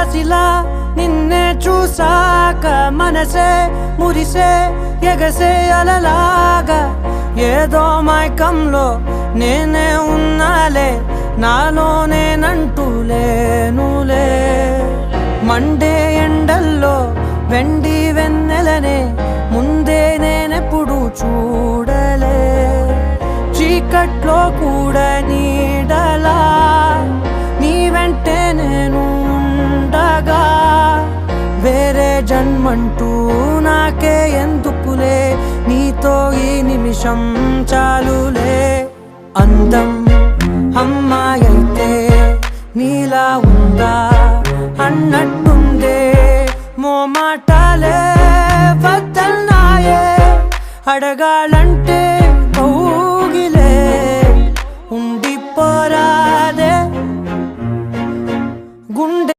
పసిలా నిన్నే చూసాక మనసే మురిసే ఎగసే అలలాగా ఏదో మైకంలో నేనే ఉన్నాలే నాలోనేనంటూ లేనులే మండే ఎండల్లో వెండి వెన్నెలనే ముందే నేనెప్పుడు చూడలే చీకట్లో కూడా నీడలా నీ వెంటే నేను ఉండగా వేరే జన్మంటూ నాకే ఎందుకులే నీతో ఈ నిమిషం చాలులే అందం అమ్మాయైతే నీలా ఉందా అన్నట్టుందే మోమాటాలే వద్దన్నాయే అడగాలంటే